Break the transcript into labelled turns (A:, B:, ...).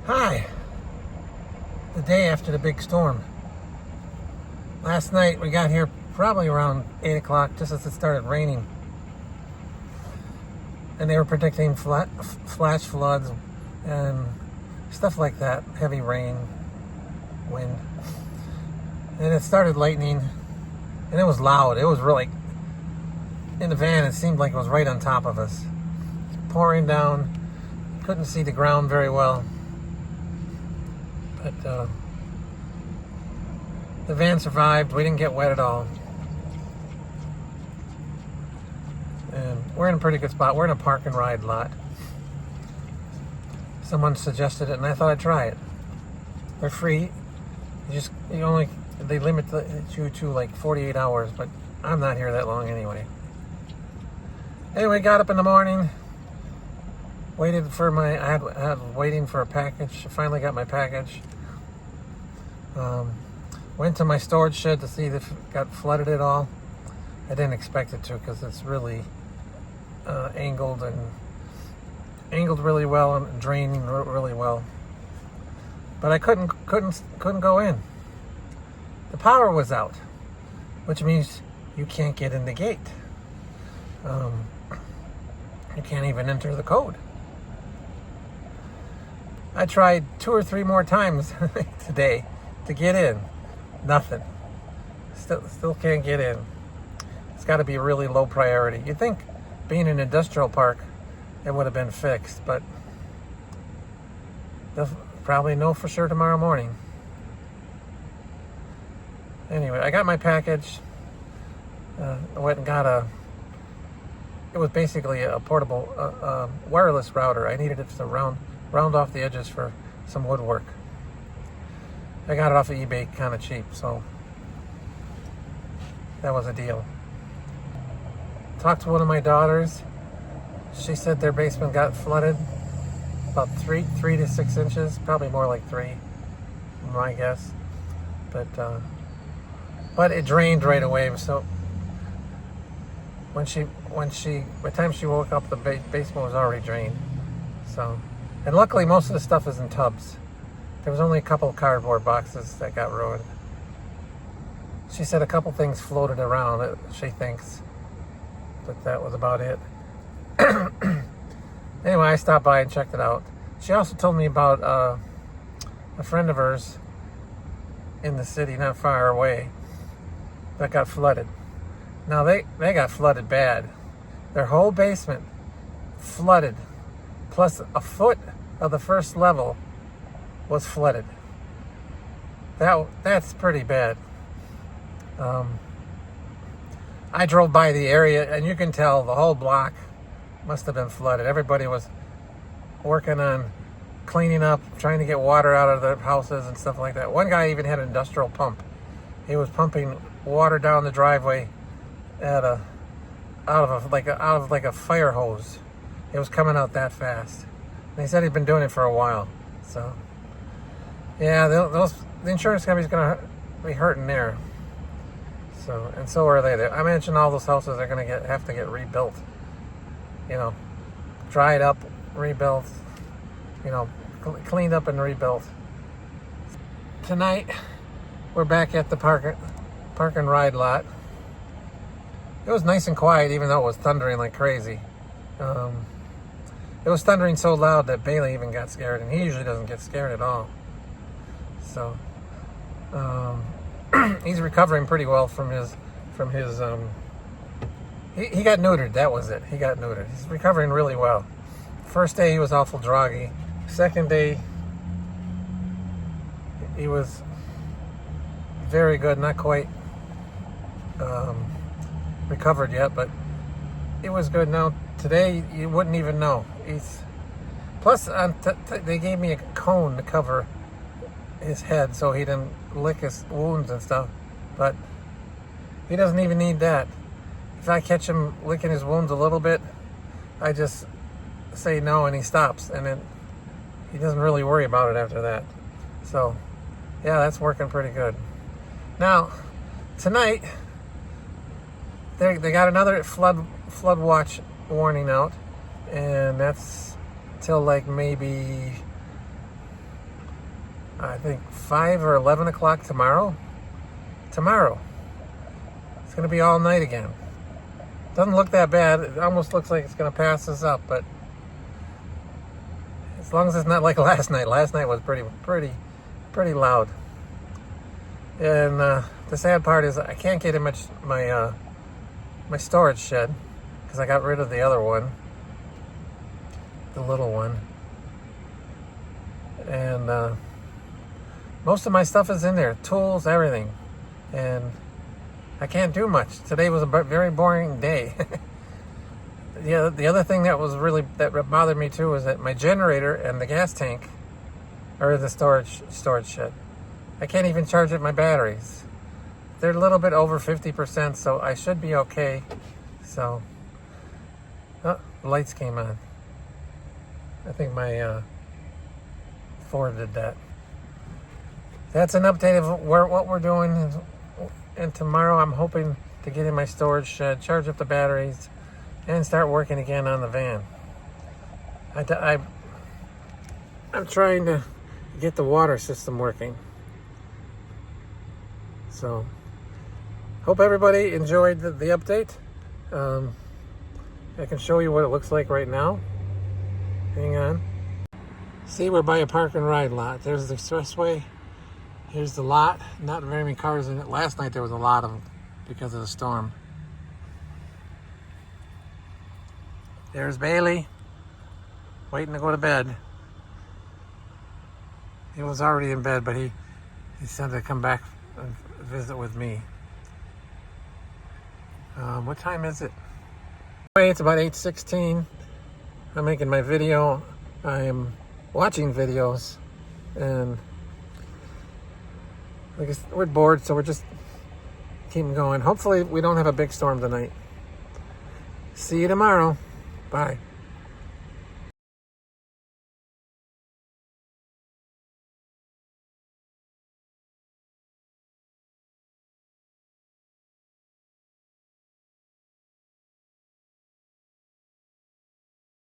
A: Hi. The day after the big storm. Last night we got here probably around 8 o'clock, just as it started raining. And they were predicting flash floods and stuff like that. Heavy rain, wind. And it started lightning. And it was loud. It was really... In the van, it seemed like it was right on top of us. Pouring down. Couldn't see the ground very well. But the van survived. We didn't get wet at all. And we're in a pretty good spot. We're in a park and ride lot. Someone suggested it, and I thought I'd try it. They're free. They limit you to like 48 hours, but I'm not here that long anyway. Anyway, got up in the morning. Waited for I had waiting for a package. Finally got my package. Went to my storage shed to see if it got flooded at all. I didn't expect it to, because it's really angled really well and draining really well. But I couldn't go in. The power was out, which means you can't get in the gate. You can't even enter the code. I tried 2 or 3 more times today to get in. Nothing. Still can't get in. It's got to be really low priority. You'd think being an industrial park, it would have been fixed, but they'll probably know for sure tomorrow morning. Anyway, I got my package. I went and got it was basically a portable wireless router. I needed it to round off the edges for some woodwork. I got it off of eBay kind of cheap, so that was a deal. Talked to one of my daughters. She said their basement got flooded about 3 to 6 inches, probably more like 3, my guess. But it drained right away. So by the time she woke up, the basement was already drained. So, and luckily most of the stuff is in tubs. There was only a couple of cardboard boxes that got ruined. She said a couple things floated around, she thinks, but that was about it. Anyway, I stopped by and checked it out. She also told me about a friend of hers in the city not far away that got flooded. Now they got flooded bad. Their whole basement flooded, plus a foot of the first level was flooded. That's pretty bad. I drove by the area, and you can tell the whole block must have been flooded. Everybody was working on cleaning up, trying to get water out of their houses and stuff like that. One guy even had an industrial pump. He was pumping water down the driveway out of a fire hose. It was coming out that fast. And he said he'd been doing it for a while. So, yeah, the insurance company's going to be hurting there. So, and so are they. I mentioned all those houses are going to have to get rebuilt. Dried up, rebuilt. Cleaned up and rebuilt. Tonight, we're back at the park and ride lot. It was nice and quiet, even though it was thundering like crazy. It was thundering so loud that Bailey even got scared, and he usually doesn't get scared at all. So, he's recovering pretty well from his he got neutered. That was it. He got neutered. He's recovering really well. First day he was awful droggy. Second day he was very good. Not quite recovered yet, but it was good. Now today you wouldn't even know. Plus they gave me a cone to cover his head so he didn't lick his wounds and stuff, but he doesn't even need that. If I catch him licking his wounds a little bit, I just say no and he stops, and then he doesn't really worry about it after that. So yeah, that's working pretty good. Now tonight they got another flood watch warning out, and that's till like maybe I think 5 or 11 o'clock tomorrow. Tomorrow. It's going to be all night again. Doesn't look that bad. It almost looks like it's going to pass us up, but as long as it's not like last night. Last night was pretty loud. And the sad part is I can't get in my storage shed because I got rid of the other one, the little one. And most of my stuff is in there, tools, everything. And I can't do much. Today was a very boring day. The other thing that bothered me too is that my generator and the gas tank are in the storage shed. I can't even charge up my batteries. They're a little bit over 50%, so I should be okay. So, oh, the lights came on. I think my Ford did that. That's an update of what we're doing. And tomorrow I'm hoping to get in my storage shed, charge up the batteries, and start working again on the van. I'm trying to get the water system working. So, hope everybody enjoyed the update. I can show you what it looks like right now. Hang on. See, we're by a park and ride lot. There's the expressway. Here's the lot. Not very many cars in it. Last night there was a lot of them because of the storm. There's Bailey, waiting to go to bed. He was already in bed, but he said to come back and visit with me. What time is it? It's about 8:16. I'm making my video. I am watching videos, and I guess we're bored, so we're just keeping going. Hopefully we don't have a big storm tonight. See you tomorrow. Bye.